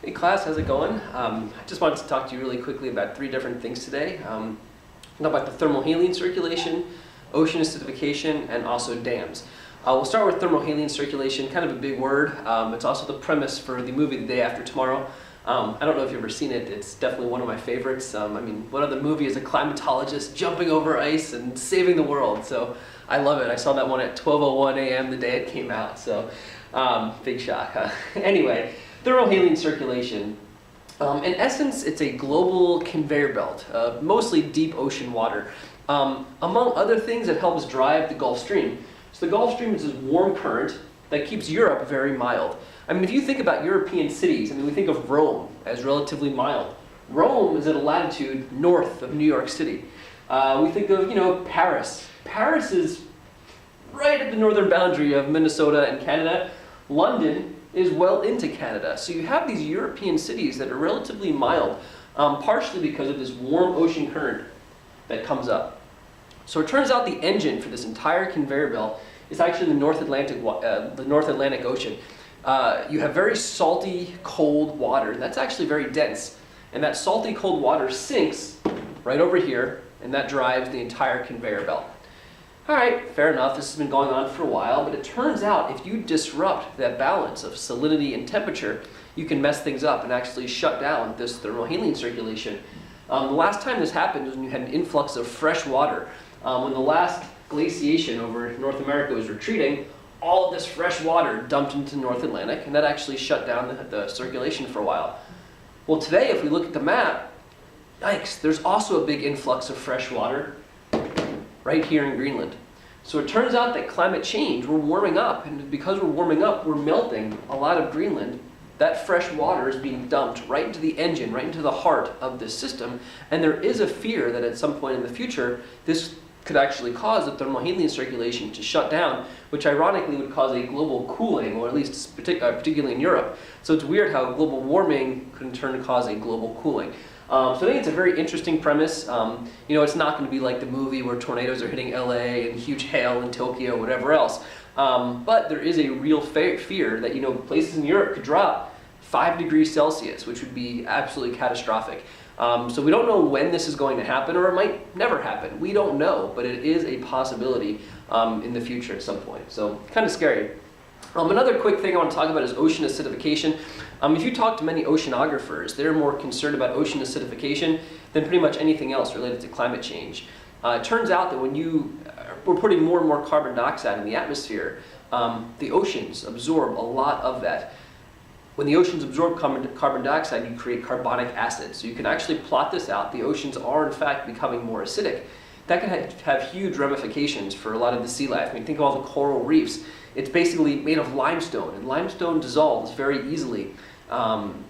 Hey class, how's it going? I just wanted to talk to you really quickly about three different things today. About the thermohaline circulation, ocean acidification, and also dams. We'll start with thermohaline circulation, kind of a big word. It's also the premise for the movie The Day After Tomorrow. I don't know if you've ever seen it. It's definitely one of my favorites. What other movie is a climatologist jumping over ice and saving the world? So I love it. I saw that one at 12:01 a.m. the day it came out. So big shock, huh? Anyway, thermohaline circulation. In essence, it's a global conveyor belt, mostly deep ocean water. Among other things, it helps drive the Gulf Stream. So the Gulf Stream is this warm current that keeps Europe very mild. If you think about European cities, we think of Rome as relatively mild. Rome is at a latitude north of New York City. We think of, Paris. Paris is right at the northern boundary of Minnesota and Canada. London is well into Canada. So you have these European cities that are relatively mild, partially because of this warm ocean current that comes up. So it turns out the engine for this entire conveyor belt is actually the North Atlantic Ocean. You have very salty, cold water, and that's actually very dense. And that salty, cold water sinks right over here, and that drives the entire conveyor belt. All right, fair enough, this has been going on for a while, but it turns out if you disrupt that balance of salinity and temperature, you can mess things up and actually shut down this thermohaline circulation. The last time this happened was when you had an influx of fresh water. When the last glaciation over North America was retreating, all of this fresh water dumped into the North Atlantic, and that actually shut down the circulation for a while. Well, today, if we look at the map, yikes, there's also a big influx of fresh water right here in Greenland. So it turns out that climate change, we're warming up, and because we're warming up, we're melting a lot of Greenland. That fresh water is being dumped right into the engine, right into the heart of this system, and there is a fear that at some point in the future, this could actually cause the thermohaline circulation to shut down, which ironically would cause a global cooling, or at least particularly in Europe. So it's weird how global warming could in turn cause a global cooling. So I think it's a very interesting premise. It's not going to be like the movie where tornadoes are hitting LA and huge hail in Tokyo, whatever else. But there is a real fear that places in Europe could drop 5 degrees Celsius, which would be absolutely catastrophic. So we don't know when this is going to happen, or it might never happen. We don't know, but it is a possibility in the future at some point. So kind of scary. Another quick thing I want to talk about is ocean acidification. If you talk to many oceanographers, they're more concerned about ocean acidification than pretty much anything else related to climate change. It turns out that when we're putting more and more carbon dioxide in the atmosphere, the oceans absorb a lot of that. When the oceans absorb carbon dioxide, you create carbonic acid. So you can actually plot this out. The oceans are in fact becoming more acidic. That can have huge ramifications for a lot of the sea life. Think of all the coral reefs. It's basically made of limestone, and limestone dissolves very easily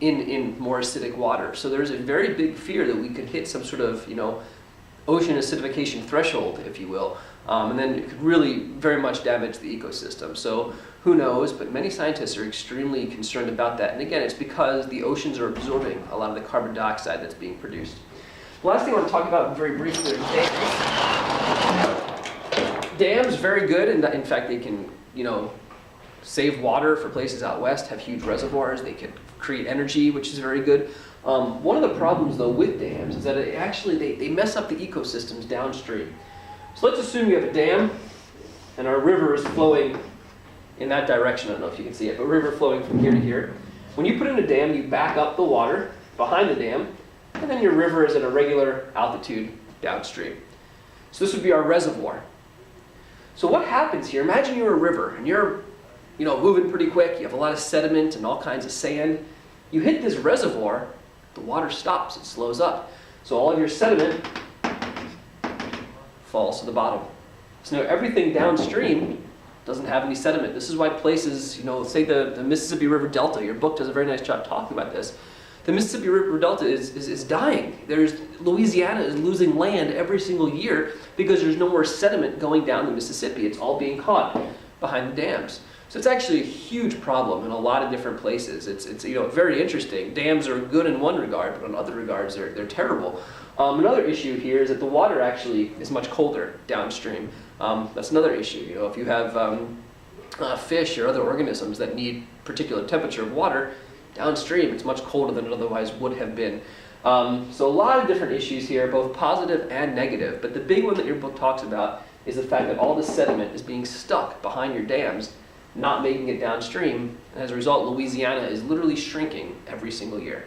in more acidic water. So there's a very big fear that we could hit some sort of ocean acidification threshold, if you will, and then it could really very much damage the ecosystem. So who knows, but many scientists are extremely concerned about that. And again, it's because the oceans are absorbing a lot of the carbon dioxide that's being produced. The last thing I want to talk about very briefly are dams. Dams, very good, and in fact they can save water for places out west, have huge reservoirs, they can create energy, which is very good. One of the problems though with dams is that they mess up the ecosystems downstream. So let's assume you have a dam and our river is flowing in that direction. I don't know if you can see it, but river flowing from here to here. When you put in a dam, you back up the water behind the dam, and then your river is at a regular altitude downstream. So this would be our reservoir. So what happens here, imagine you're a river and you're moving pretty quick, you have a lot of sediment and all kinds of sand. You hit this reservoir, the water stops, it slows up. So all of your sediment falls to the bottom. So now everything downstream doesn't have any sediment. This is why places, say the Mississippi River Delta, your book does a very nice job talking about this. The Mississippi River Delta is dying. Louisiana is losing land every single year because there's no more sediment going down the Mississippi. It's all being caught behind the dams. So it's actually a huge problem in a lot of different places. It's very interesting. Dams are good in one regard, but in other regards they're terrible. Another issue here is that the water actually is much colder downstream. That's another issue. If you have fish or other organisms that need particular temperature of water, downstream it's much colder than it otherwise would have been. So a lot of different issues here, both positive and negative, but the big one that your book talks about is the fact that all this sediment is being stuck behind your dams, not making it downstream, and as a result, Louisiana is literally shrinking every single year.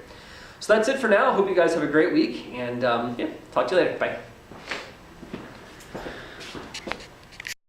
So that's it for now. Hope you guys have a great week, and yeah, talk to you later. Bye.